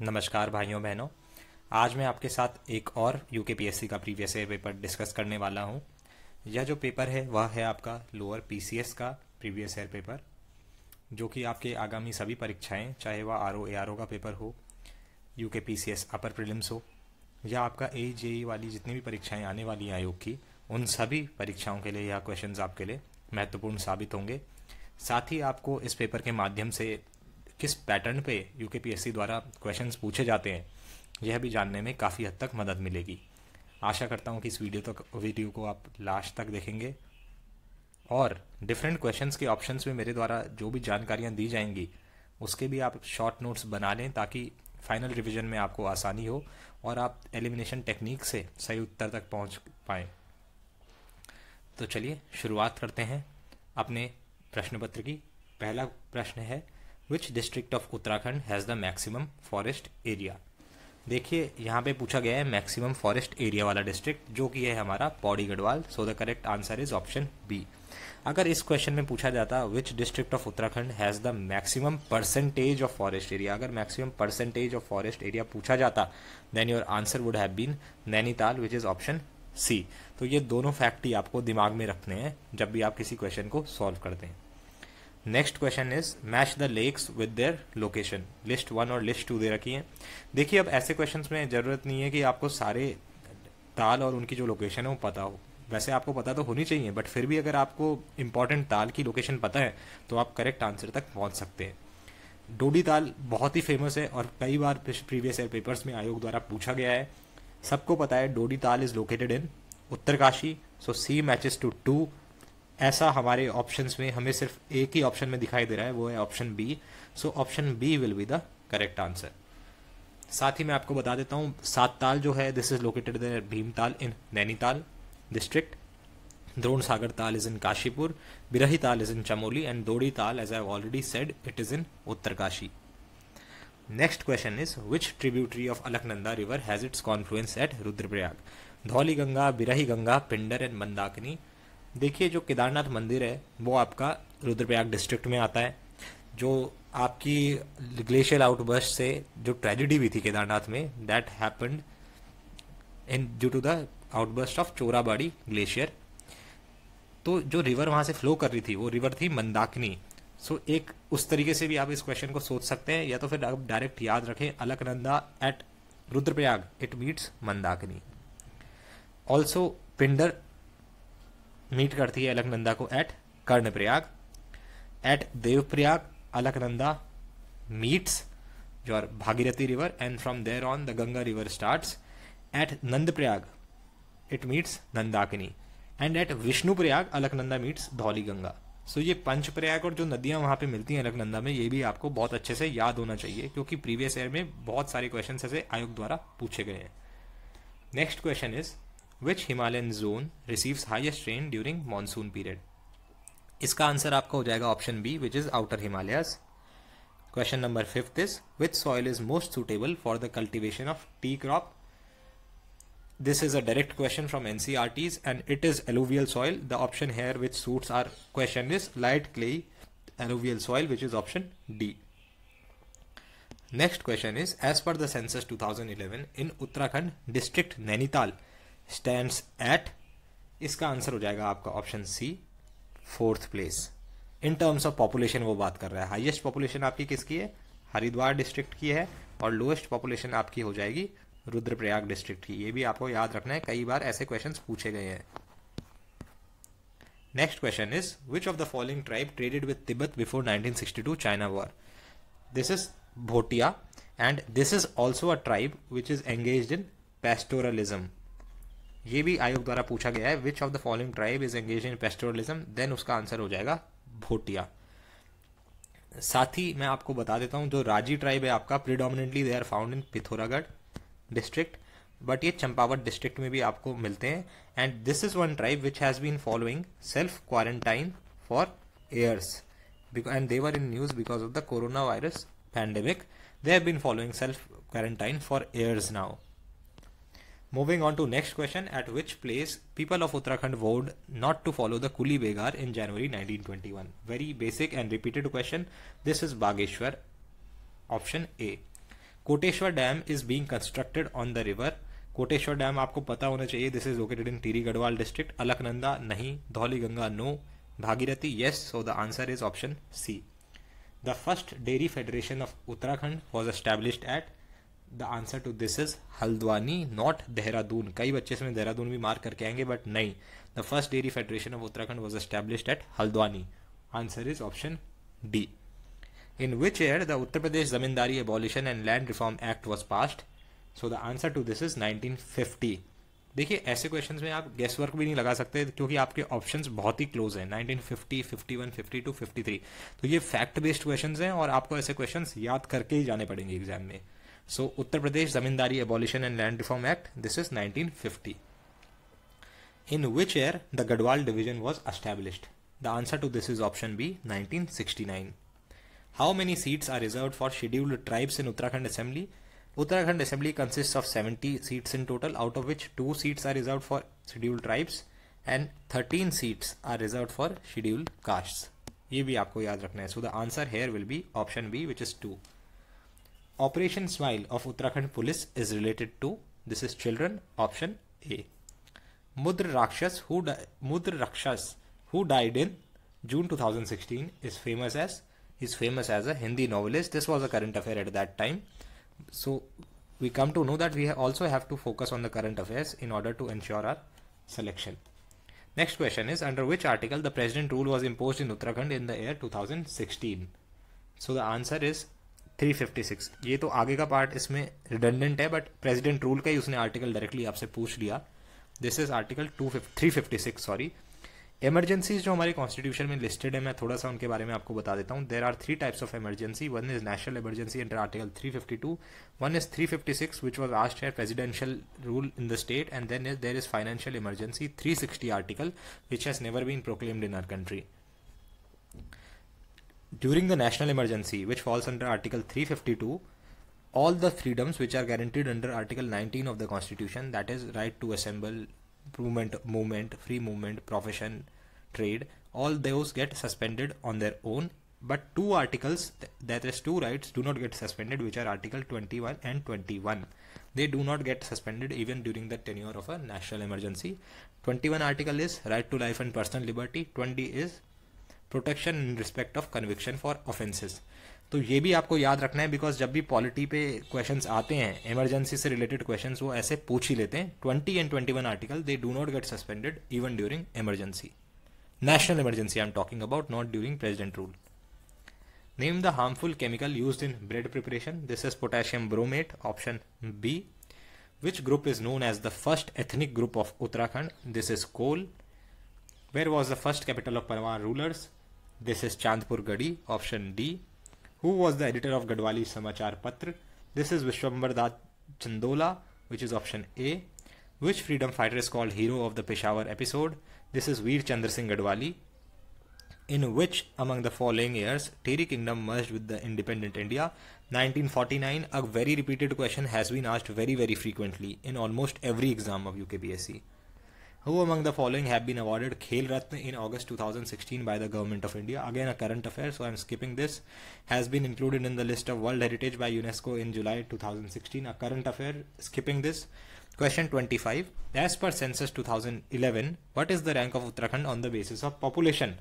नमस्कार भाइयों बहनों। आज मैं आपके साथ एक और यूकेपीएससी का प्रीवियस ईयर पेपर डिस्कस करने वाला हूं। यह जो पेपर है वह है आपका लोअर पीसीएस का प्रीवियस ईयर पेपर, जो कि आपके आगामी सभी परीक्षाएं, चाहे वह आरओ एआरओ का पेपर हो, यूकेपीसीएस अपर प्रीलिम्स हो, या आपका एजेई वाली जितनी भी परीक्षाएं आने वाली हैं आयोग की, उन सभी परीक्षाओं के लिए यह क्वेश्चंस आपके लिए महत्वपूर्ण साबित होंगे। साथ ही आपको इस पेपर के माध्यम से किस पैटर्न पे यूकेपीएससी द्वारा क्वेश्चंस पूछे जाते हैं यह भी जानने में काफ़ी हद तक मदद मिलेगी। आशा करता हूँ कि इस वीडियो को आप लास्ट तक देखेंगे और डिफरेंट क्वेश्चंस के ऑप्शंस में मेरे द्वारा जो भी जानकारियाँ दी जाएंगी उसके भी आप शॉर्ट नोट्स बना लें, ताकि फाइनल रिवीजन में आपको आसानी हो और आप एलिमिनेशन टेक्निक से सही उत्तर तक पहुँच पाएँ। तो चलिए शुरुआत करते हैं अपने प्रश्न पत्र की। पहला प्रश्न है, which district of Uttarakhand has the maximum forest area. देखिए यहाँ पे पूछा गया है मैक्सिमम फॉरेस्ट एरिया वाला डिस्ट्रिक्ट, जो कि है हमारा Pauri Garhwal. So the correct answer is option B. अगर इस क्वेश्चन में पूछा जाता which district of Uttarakhand has the maximum percentage of forest area, अगर maximum percentage of forest area पूछा जाता, then your answer would have been Nainital, which is option C. तो ये दोनों फैक्ट ही आपको दिमाग में रखने हैं जब भी आप किसी क्वेश्चन को सॉल्व करते हैं। Next question is match the lakes with their location. List 1 और लिस्ट 2 दे रखी है। देखिए अब ऐसे क्वेश्चंस में ज़रूरत नहीं है कि आपको सारे ताल और उनकी जो लोकेशन है वो पता हो। वैसे आपको पता तो होनी चाहिए, बट फिर भी अगर आपको इंपॉर्टेंट ताल की लोकेशन पता है तो आप करेक्ट आंसर तक पहुंच सकते हैं। डोडी ताल बहुत ही फेमस है और कई बार प्रीवियस ईयर पेपर्स में आयोग द्वारा पूछा गया है। सबको पता है Dodi Tal is located in Uttarkashi. So C matches to 2। ऐसा हमारे ऑप्शंस में हमें सिर्फ एक ही ऑप्शन में दिखाई दे रहा है, वो है option B. So option B will be the correct answer. साथ ही मैं आपको बता देता हूँ सात ताल जो है this is located there Bhimtal in Nainital district, Drona Sagar Tal is इन काशीपुर, बिरही ताल is in Chamoli and Dodi Tal as I have already said it is in Uttarkashi. Next question is which tributary of Alaknanda river has its confluence at Rudraprayag. Dhauli Ganga, Birahi Ganga, Pindar and Mandakini. देखिए जो केदारनाथ मंदिर है वो आपका रुद्रप्रयाग डिस्ट्रिक्ट में आता है। जो आपकी ग्लेशियल आउटबर्स्ट से जो ट्रेजिडी हुई थी केदारनाथ में, that happened in due to the outburst of Chorabari glacier. तो जो रिवर वहाँ से फ्लो कर रही थी वो रिवर थी मंदाकिनी। सो एक उस तरीके से भी आप इस क्वेश्चन को सोच सकते हैं, या तो फिर आप डायरेक्ट याद रखें Alaknanda at Rudraprayag it meets Mandakini. Also Pindar meet करती है अलकनंदा को at Karnaprayag. At Devprayag Alaknanda meets your Bhagirathi river and from there on the Ganga river starts. At Nandprayag it meets Nandakini and at Vishnuprayag Alaknanda meets Dhauli Ganga. So ये पंचप्रयाग और जो नदियां वहां पे मिलती हैं अलकनंदा में, ये भी आपको बहुत अच्छे से याद होना चाहिए, क्योंकि प्रीवियस ईयर में बहुत सारे क्वेश्चन ऐसे आयोग द्वारा पूछे गए हैं। Next question is which Himalayan zone receives highest rain during monsoon period. इसका आंसर आपका हो जाएगा option B, which is outer Himalayas. Question number 5 is which soil is most suitable for the cultivation of tea crop. This is a direct question from NCERTs and it is alluvial soil. The option here which suits our question is light clay alluvial soil, which is option D. Next question is, as per the census 2011 in Uttarakhand district Nainital stands at, इसका आंसर हो जाएगा आपका option C, 4th place. In terms of population वो बात कर रहा है। हाईएस्ट पॉपुलेशन आपकी किसकी है? हरिद्वार डिस्ट्रिक्ट की है, और लोएस्ट पॉपुलेशन आपकी हो जाएगी रुद्रप्रयाग डिस्ट्रिक्ट की। ये भी आपको याद रखना है, कई बार ऐसे क्वेश्चंस पूछे गए हैं। Next question is which of the following tribe traded with Tibet before 1962 China war. This is Bhotia and this is also a tribe which is engaged in pastoralism. ये भी आयोग द्वारा पूछा गया है, which of the following tribe is engaged in pastoralism, then उसका answer हो जाएगा भोटिया। साथ ही मैं आपको बता देता हूं जो राजी ट्राइब है आपका, predominantly they are found in Pithoragarh district, but ये चंपावत डिस्ट्रिक्ट में भी आपको मिलते हैं। And this is one tribe which has been following self quarantine for years and they were in news because of the corona virus pandemic. They have been following self quarantine for years now. Moving on to next question, at which place people of Uttarakhand vowed not to follow the Kuli Begar in January 1921? Very basic and repeated question. This is Bageshwar, option A. Koteshwar dam is being constructed on the river. Koteshwar dam आपको पता होना चाहिए, this is located in Tehri Garhwal district. Alaknanda नहीं, Dhauliganga no, Bhagirathi yes, so the answer is option C. The first dairy federation of Uttarakhand was established at, the answer to this is Haldwani not Dehradun. कई बच्चे इसमें देहरादून भी mark करके आएंगे बट नहीं, the first dairy federation of Uttarakhand was established eight Haldwani. Answer is option D. In which year the Uttar Pradesh Zamindari Abolition and Land Reform Act was passed? So the answer to this is 1950. देखिए ऐसे questions में आप guess work भी नहीं लगा सकते क्योंकि आपके ऑप्शंस बहुत ही क्लोज हैं, 1950, 51, 52, 53। तो ये फैक्ट बेस्ड क्वेश्चंस हैं और आपको ऐसे क्वेश्चंस याद करके ही जाने पड़ेंगे एग्जाम में। So Uttar Pradesh Zamindari Abolition and Land Reform Act, this is 1950। In which year the Garhwal division was established? The answer to this is option B, 1969। How many seats are reserved for scheduled tribes in Uttarakhand Assembly? Uttarakhand Assembly consists of 70 seats in total, out of which 2 seats are reserved for scheduled tribes and 13 seats are reserved for scheduled castes. ये भी आपको याद रखना है. So the answer here will be option B, which is 2. Operation Smile of Uttarakhand Police is related to, this is children, option A. Mudra Rakshas who died in June 2016 is famous as a Hindi novelist. This was a current affair at that time. So we come to know that we also have to focus on the current affairs in order to ensure our selection. Next question is, under which article the president rule was imposed in Uttarakhand in the year 2016? So the answer is 356. ये तो आगे का part इसमें redundant है, but president rule का ही उसने article directly आपसे पूछ लिया. This is article 356 sorry. Emergencies जो हमारे कॉन्स्टिट्यूशन में लिस्टेड है, मैं थोड़ा सा उनके बारे में आपको बता देता हूँ. There are 3 types of emergency. One is national emergency under article 352, one is 356 which was asked at presidential rule in the state, and then there is financial emergency 360 article which has never been proclaimed in our country. During the national emergency, which falls under Article 352, all the freedoms which are guaranteed under Article 19 of the Constitution, that is right to assemble, movement, free movement, profession, trade, all those get suspended on their own. But 2 articles, that is 2 rights, do not get suspended, which are Article 21 and 21. They do not get suspended even during the tenure of a national emergency. 21 article is right to life and personal liberty. 20 is protection in respect of conviction for offences. तो ये भी आपको याद रखना है, because जब भी polity पे क्वेश्चंस आते हैं, इमरजेंसी से रिलेटेड क्वेश्चंस, वो ऐसे पूछ ही लेते हैं. 20 and 21 article, they do not get suspended even during emergency. National emergency I am talking about, not during president rule. Name the harmful chemical used in bread preparation. This is potassium bromate, option B. Which group is known as the first ethnic group of Uttarakhand. This is Kol. Where was the first capital of Parmar rulers. This is Chandpur Gadi, option D. Who was the editor of Gadwali Samachar Patra? This is Vishwambar Das Chandola, which is option A. Which freedom fighter is called hero of the Peshawar episode? This is Veer Chandra Singh Gadwali. In which among the following years Tehri Kingdom merged with the independent India? 1949. A very repeated question has been asked very frequently in almost every exam of UKPSC. Who among the following have been awarded Khel Ratna in August 2016 by the Government of India? Again a current affair, so I am skipping this. Has been included in the list of World Heritage by UNESCO in July 2016. A current affair, skipping this. Question 25. As per Census 2011, what is the rank of Uttarakhand on the basis of population?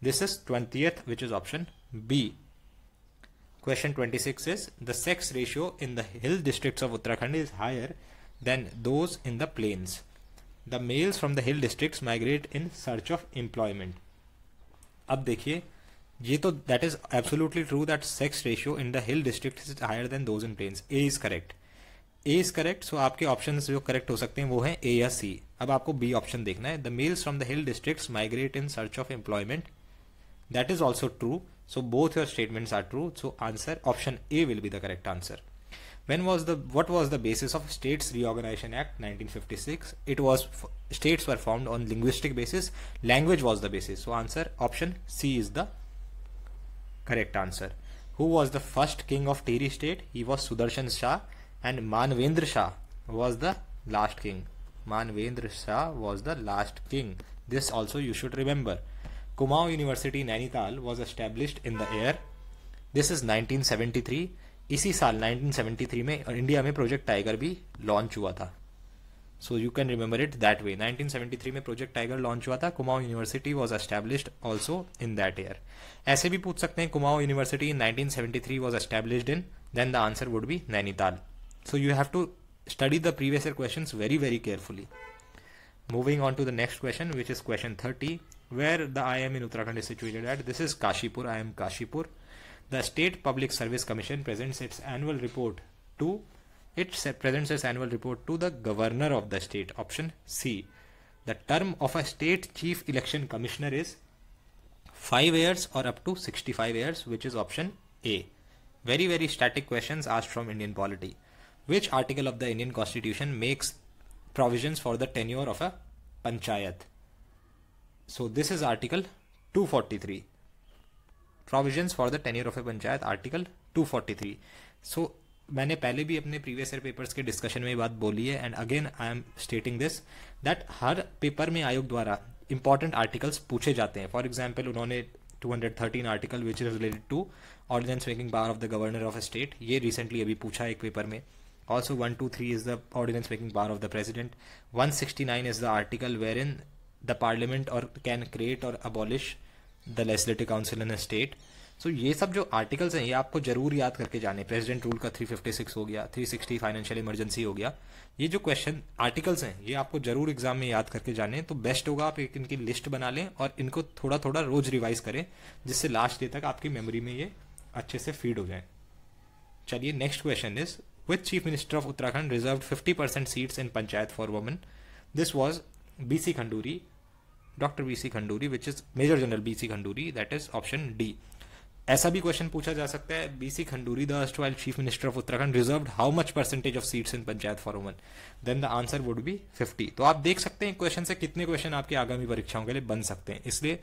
This is 20th, which is option B. Question 26 is, the sex ratio in the hill districts of Uttarakhand is higher than those in the plains. The males from the hill districts migrate in search of employment. अब देखिए, ये तो that is absolutely true that sex ratio in the hill districts is higher than those in plains. A is correct. A is correct. So आपके options जो correct हो सकते हैं वो हैं A या C. अब आपको B option देखना है. The males from the hill districts migrate in search of employment. That is also true. So both your statements are true. So answer option A will be the correct answer. What was the basis of States Reorganization Act 1956? It was states were formed on linguistic basis. Language was the basis. So answer option C is the correct answer. Who was the first king of Tehri state? He was Sudarshan Shah, and Manvendra Shah was the last king. Manvendra Shah was the last king. This also you should remember. Kumaon University Nainital was established in the year. This is 1973. इसी साल 1973 में India में project tiger भी launch हुआ था. So you can remember it that way. 1973 में project tiger launch हुआ था. Kumaon university was established also in that year. ऐसे भी पूछ सकते हैं Kumaon university in 1973 was established in, then the answer would be Nainital. So you have to study the previous year questions very very carefully. Moving on to the next question, which is question 30, where the IIM in Uttarakhand is situated at. This is Kashipur, IIM Kashipur. The State Public Service Commission presents its annual report to the governor of the state. Option C. The term of a state chief election commissioner is 5 years or up to 65 years, which is option A. Very very static questions asked from Indian polity. Which article of the Indian Constitution makes provisions for the tenure of a panchayat? So this is article 243. Provisions for the tenure of a panchayat, article 243. So मैंने पहले भी अपने previous year papers के discussion में बात बोली है, and again I am स्टेटिंग this that her paper में आयोग द्वारा इंपॉर्टेंट आर्टिकल्स पूछे जाते हैं. फॉर एग्जाम्पल उन्होंने 213 article which is related to ordinance making power of the governor of a state, ये रिसेंटली अभी पूछा है एक पेपर में. Also 123 is the ordinance making power of the president. 169 is the article wherein the parliament or can create or abolish the legislative council in a state. So ये सब जो articles हैं ये आपको जरूर याद करके जाने. प्रेसिडेंट रूल का 356 हो गया, 360 फाइनेंशियल इमरजेंसी हो गया. ये जो क्वेश्चन आर्टिकल्स हैं ये आपको जरूर एग्जाम में याद करके जाने. तो बेस्ट होगा आप एक इनकी लिस्ट बना लें और इनको थोड़ा थोड़ा रोज रिवाइज करें, जिससे लास्ट डे तक आपकी मेमोरी में ये अच्छे से फीड हो जाए. चलिए next question is, which chief minister of Uttarakhand reserved 50% seats in panchayat for women? This was BC Khanduri, Dr. BC Khanduri, which is Major General BC Khanduri. That is option D. ऐसा भी question पूछा जा सकता है, BC Khanduri, the erstwhile chief minister of Uttarakhand, reserved how much percentage of seats in panchayat for women? Then the answer would be 50. तो आप देख सकते हैं क्वेश्चन से कितने क्वेश्चन आपके आगामी परीक्षाओं के लिए बन सकते हैं. इसलिए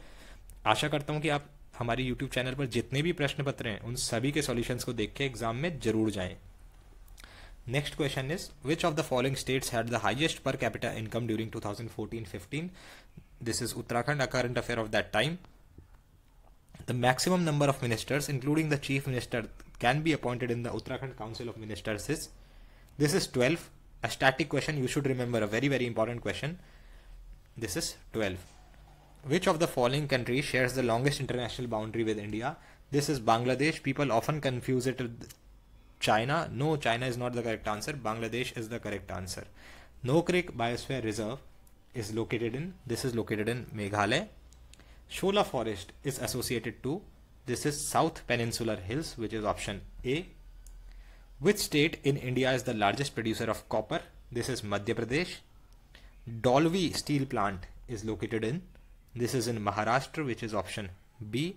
आशा करता हूं कि आप हमारे यूट्यूब चैनल पर जितने भी प्रश्न पत्र हैं उन सभी के सॉल्यूशंस को देख के एग्जाम में जरूर जाएं. Next question is, which of the following states had the highest per capita income during 2014-15? This is Uttarakhand, a current affair of that time. The maximum number of ministers, including the chief minister, can be appointed in the Uttarakhand Council of Ministers is, this is 12. A static question, you should remember, a very very important question. This is 12. Which of the following countries shares the longest international boundary with India? This is Bangladesh. People often confuse it with China. No, China is not the correct answer. Bangladesh is the correct answer. No Creek Biosphere Reserve is located in, this is located in Meghalaya. Shola Forest is associated to, this is South Peninsular Hills, which is option A. Which state in India is the largest producer of copper? This is Madhya Pradesh. Dolvi steel plant is located in, this is in Maharashtra, which is option B.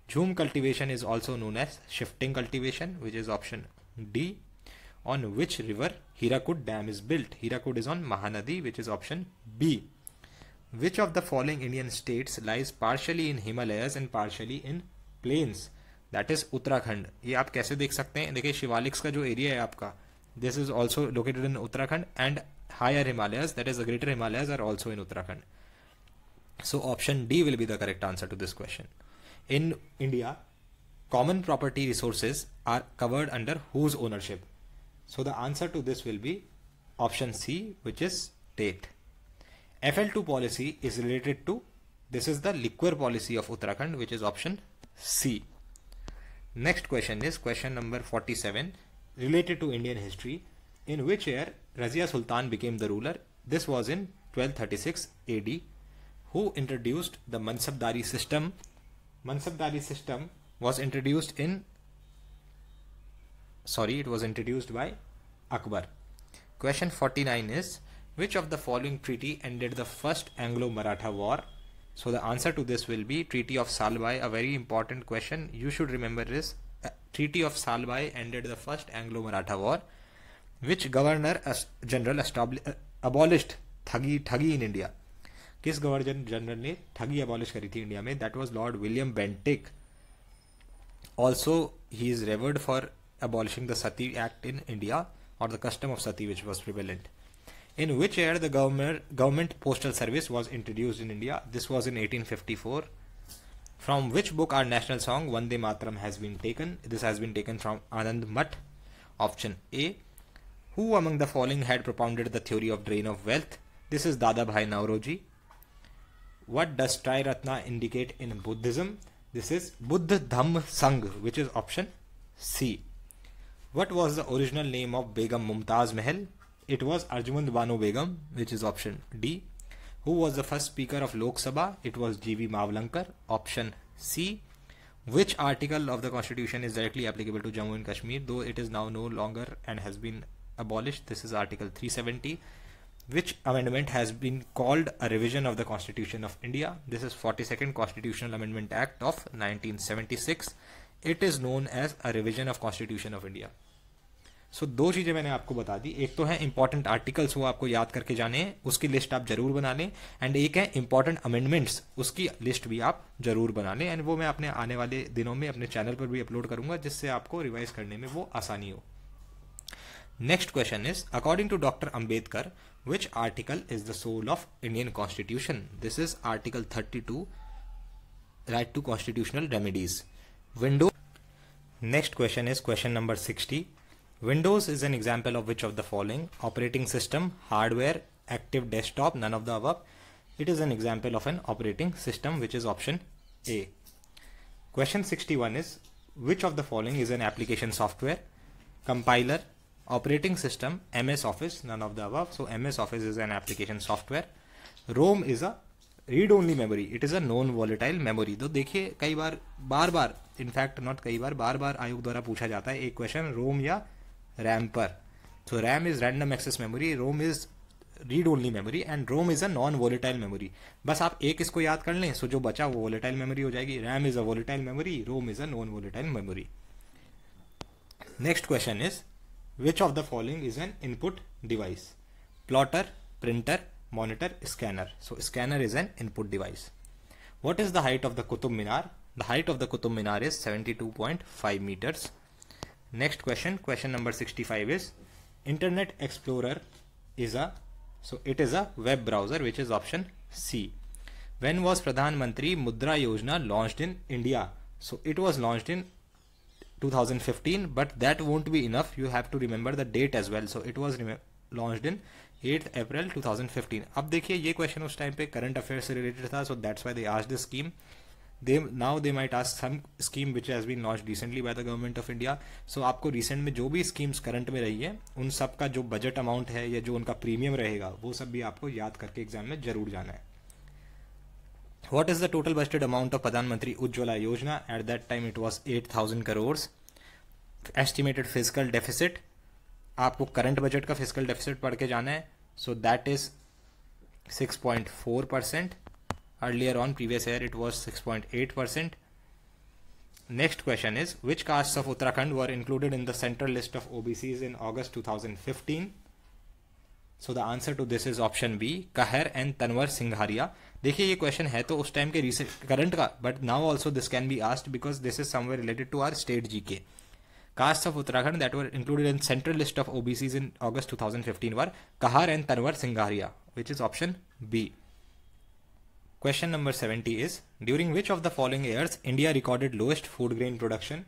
Jhum cultivation is also known as shifting cultivation, which is option D. On which river Hirakud Dam is built? Hirakud is on Mahanadi, which is option B. Which of the following Indian states lies partially in Himalayas and partially in plains? That is Uttarakhand. ये आप कैसे देख सकते हैं? देखिए शिवालिक्स का जो area है आपका, this is also located in Uttarakhand, and higher Himalayas, that is the greater Himalayas, are also in Uttarakhand. So option D will be the correct answer to this question. In India, common property resources are covered under whose ownership? So the answer to this will be option C, which is state. FL2 policy is related to, this is the liquor policy of Uttarakhand, which is option C. Next question is question number 47, related to Indian history. In which year Razia Sultan became the ruler? This was in 1236 AD. Who introduced the Mansabdari system? Mansabdari system was introduced in, it was introduced by Akbar. Question 49 is, which of the following treaty ended the first Anglo-Maratha war? So the answer to this will be Treaty of Salbai. A very important question. You should remember this. Treaty of Salbai ended the first Anglo-Maratha war. Which governor general abolished ठगी in India? किस governor general ने ठगी abolish करी थी India में? That was Lord William Bentinck. Also, he is revered for abolishing the Sati Act in India, or the custom of Sati, which was prevalent. In which year the government postal service was introduced in India? This was in 1854. From which book our national song Vande Mataram has been taken? This has been taken from Anand Math. Option A. Who among the following had propounded the theory of drain of wealth? This is Dadabhai Nauroji. What does Triratna indicate in Buddhism? This is Buddha Dhamma Sangh, which is option C. What was the original name of Begum Mumtaz Mahal? It was Arjumand Banu Begum, which is option D. Who was the first speaker of Lok Sabha? It was G.V. Mavlankar, option C. Which article of the constitution is directly applicable to Jammu and Kashmir, though it is now no longer and has been abolished? This is article 370. Which amendment has been called a revision of the Constitution of India? This is 42nd Constitutional Amendment Act of 1976. It is known as a revision of Constitution of India. सो दो चीज़ें मैंने आपको बता दी, एक तो है important articles, वो आपको याद करके जाने हैं, उसकी लिस्ट आप जरूर बना लें, एंड एक है इंपॉर्टेंट अमेंडमेंट्स, उसकी लिस्ट भी आप जरूर बना लें, एंड वो मैं अपने आने वाले दिनों में अपने चैनल पर भी अपलोड करूंगा, जिससे आपको रिवाइज करने में वो आसानी हो. Next question is, according to doctor Ambedkar, which article is the soul of Indian constitution? This is article 32, right to constitutional remedies. Window. Next question is question number 60. Windows is an example of which of the following? Operating system, hardware, active desktop, none of the above. It is an example of an operating system, which is option A. Question 61 is, which of the following is an application software? Compiler, operating system, MS Office, none of the above. So MS Office is an application software. ROM is a read only memory. It is a non volatile memory. तो देखिए कई बार बार in fact not कई बार आयोग द्वारा पूछा जाता है एक क्वेश्चन रोम या रैम पर. So RAM is random access memory, ROM is read only memory, and ROM is a non volatile memory. बस आप एक इसको याद कर लें, सो जो बचा वो वोलेटाइल मेमोरी हो जाएगी. RAM is a volatile memory, ROM is a non volatile memory. Next question is, which of the following is an input device? Plotter, printer, monitor, scanner. So scanner is an input device. What is the height of the Qutub Minar? The height of the Qutub Minar is 72.5 meters. Next question, question number 65 is, Internet Explorer is it is a web browser, which is option C. When was Pradhan Mantri Mudra Yojana launched in India? So it was launched in 2015, but that won't be enough. You have to remember the date as well. So it was launched in 8th April 2015. अब देखिए ये question उस time पे current affair से related था, so that's why they asked this scheme. Now they might ask some scheme which has been launched recently by the government of India. So आपको recent में जो भी स्कीम्स करंट में रही है उन सब का जो बजट अमाउंट है या जो उनका प्रीमियम रहेगा वो सब भी आपको याद करके एग्जाम में जरूर जाना है. What is the total budgeted amount of प्रधानमंत्री उज्ज्वला योजना? At that time it was 8,000 crores. Estimated fiscal deficit, आपको करंट बजट का फिजिकल डेफिसिट पढ़ के जाना है. So that is 6.4%. Earlier on previous year it was 6.8%. Next question is, which castes of Uttarakhand were included in the central list of OBCs in August 2015? So the answer to this is option B, Kahar and Tanwar Singharia. देखिए ये question है तो उस time के current का, but now also this can be asked because this is somewhere related to our state GK. Castes of Uttarakhand that were included in central list of OBCs in August 2015 were Kahar and Tanwar Singharia, which is option B. Question number 70 is, during which of the following years India recorded lowest food grain production?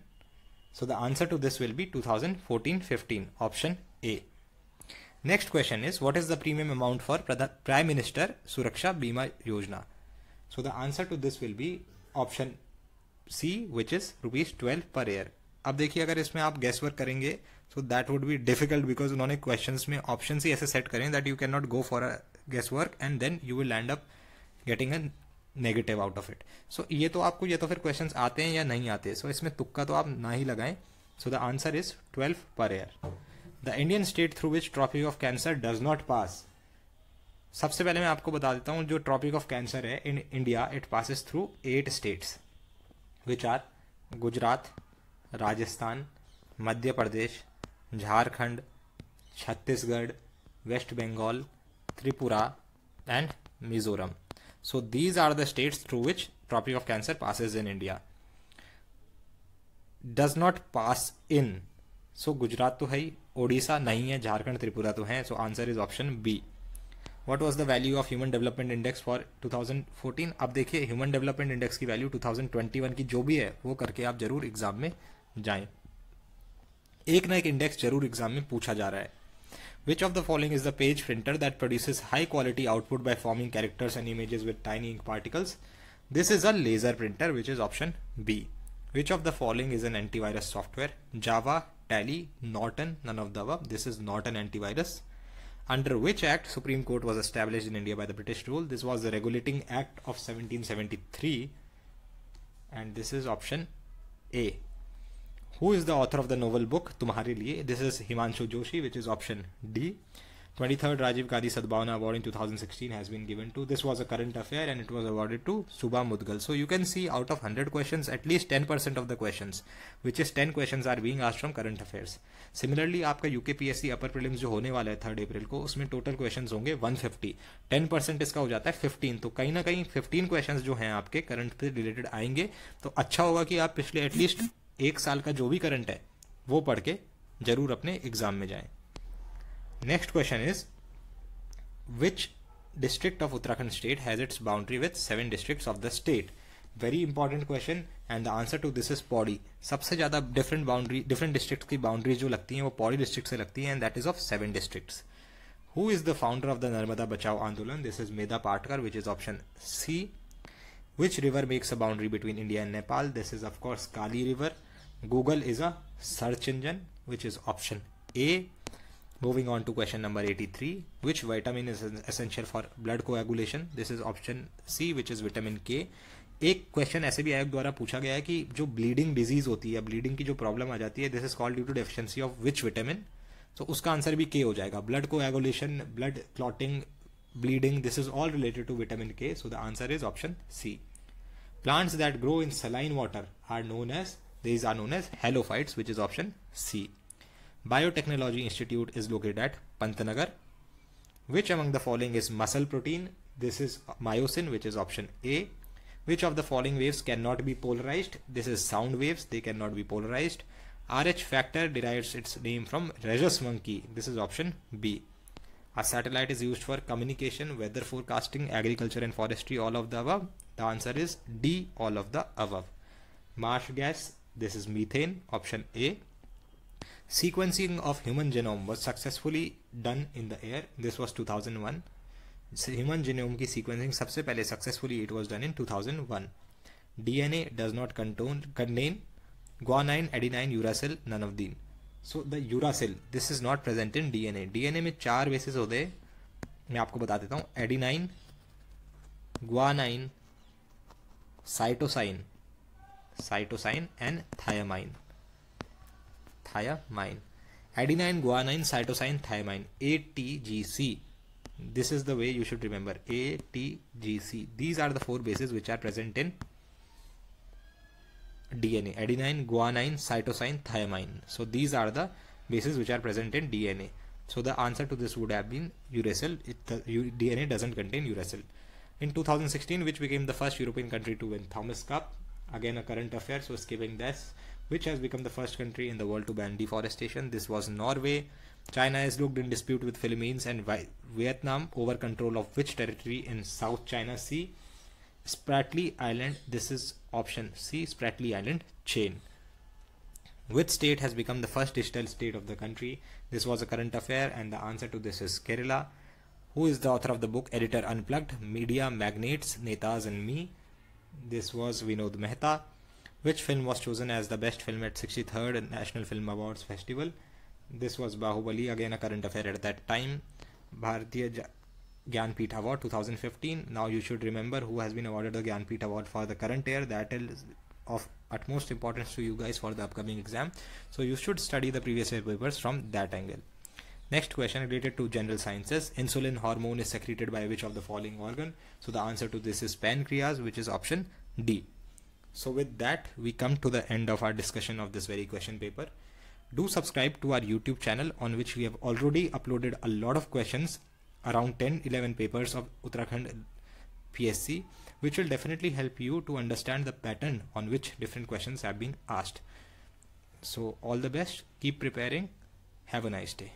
So the answer to this will be 2014-15, option A. Next question is, what is the premium amount for Prime Minister Suraksha Bima Yojana? So the answer to this will be option C, which is ₹12 per year. अब देखिए अगर इसमें आप guess work करेंगे so that would be difficult because उन्होंने questions में options ही ऐसे set करें that you cannot go for a guess work and then you will end up getting a negative out of it. So ये तो आपको ये तो फिर क्वेश्चंस आते हैं या नहीं आते, सो इसमें तुक्का तो आप ना ही लगाएं. सो the answer is 12 per year. The Indian state through which tropic of cancer does not pass. सबसे पहले मैं आपको बता देता हूं जो ट्रॉपिक ऑफ कैंसर है in India it passes through 8 states which are Gujarat, Rajasthan, Madhya Pradesh, Jharkhand, Chhattisgarh, West Bengal, Tripura and Mizoram. So these are the states through which Tropic of Cancer passes in India. Does not pass in. So Gujarat तो है ही, ओडिशा नहीं है, झारखंड त्रिपुरा तो है. So answer is option B. What was the value of human development index for 2014? अब देखिए human development index की value 2021 की जो भी है वो करके आप जरूर एग्जाम में जाएं। एक ना एक इंडेक्स जरूर एग्जाम में पूछा जा रहा है। Which of the following is the page printer that produces high quality output by forming characters and images with tiny ink particles? This is a laser printer, which is option B. Which of the following is an antivirus software? Java, Tally, Norton, none of the above. This is not an antivirus. Under which act Supreme Court was established in India by the British rule? This was the Regulating Act of 1773, and this is option A. Who is the author of the novel book Tumhare Liye? This is Himanshu Joshi, which is option D. 23rd Rajiv Gandhi Sadbhavana Award in 2016 has been given to. This was a current affair and it was awarded to Subha Mudgal. So you can see out of 100 questions, at least 10% of the questions, which is 10 questions, are being asked from current affairs. Similarly, आपका UKPSC अपर prelims जो होने वाला है 3 अप्रैल को, उसमें total questions होंगे 150. 10% इसका हो जाता है 15. तो कहीं ना कहीं 15 क्वेश्चंस जो हैं आपके करंट से रिलेटेड आएंगे. तो अच्छा होगा कि आप पिछले एटलीस्ट एक साल का जो भी करंट है वो पढ़ के जरूर अपने एग्जाम में जाएं. Next question is which district of Uttarakhand state has its boundary with 7 districts of the state? Very important question and the answer to this is Pauri. सबसे ज्यादा डिफरेंट डिस्ट्रिक्ट की बाउंड्री जो लगती हैं वो पौड़ी डिस्ट्रिक्ट से लगती है, and that is of 7 districts. Who is the founder of the Narmada Bachao Andolan? This is Medha Patkar, which is option C. Which river makes a boundary between India and Nepal? This is of course Kali River. Google is a search engine, which is option A. Moving on to question number 83. Which vitamin is essential for blood coagulation? This is option C, which is vitamin K. एक question ऐसे भी आयोग द्वारा पूछा गया है कि जो ब्लीडिंग डिजीज होती है, ब्लीडिंग की जो प्रॉब्लम आ जाती है, this is called due to deficiency of which vitamin? तो उसका आंसर भी K हो जाएगा. Blood coagulation, blood clotting, bleeding, this is all related to vitamin K, so the answer is option C. Plants that grow in saline water are known as halophytes, which is option C. Biotechnology Institute is located at Pantnagar. Which among the following is muscle protein? This is myosin, which is option A. Which of the following waves cannot be polarized? This is sound waves, they cannot be polarized. RH factor derives its name from rhesus monkey. This is option B. A satellite is used for communication, weather forecasting, agriculture and forestry, all of the above. The answer is D, all of the above. Marsh gas, this is methane, option A. Sequencing of human genome was successfully done in the year. This was 2001. Human genome की sequencing सबसे पहले successfully it was done in 2001. DNA does not contain guanine, adenine, uracil, none of these. So the uracil, this is not present in DNA. DNA में 4 basis होते हैं, मैं आपको बता देता हूँ. Adenine, guanine, cytosine and thiamine. Adenine, guanine, cytosine, thiamine. ATGC. This is the way you should remember. ATGC. These are the 4 bases which are present in DNA. Adenine, guanine, cytosine, thiamine. So these are the bases which are present in DNA. So the answer to this would have been uracil. DNA doesn't contain uracil. In 2016, which became the first European country to win Thomas Cup? Again a current affair, so skipping this. Which has become the first country in the world to ban deforestation? This was Norway. China is looked in dispute with Philippines and Vietnam over control of which territory in South China Sea? Spratly Island, this is option C, Spratly Island chain. Which state has become the first digital state of the country? This was a current affair and the answer to this is Kerala. Who is the author of the book Editor Unplugged, Media Magnates, Netas and Me? This was Vinod Mehta. Which film was chosen as the best film at 63rd National Film Awards Festival? This was Bahubali, again a current affair at that time. Bharatiya Gyanpith Award 2015. Now you should remember who has been awarded the Gyanpith Award for the current year. That is of utmost importance to you guys for the upcoming exam. So you should study the previous year papers from that angle. Next question related to general sciences. Insulin hormone is secreted by which of the following organ? So the answer to this is pancreas, which is option D. So with that, we come to the end of our discussion of this very question paper. Do subscribe to our YouTube channel, on which we have already uploaded a lot of questions, around 10-11 papers of Uttarakhand PSC, which will definitely help you to understand the pattern on which different questions have been asked. So all the best, keep preparing, have a nice day.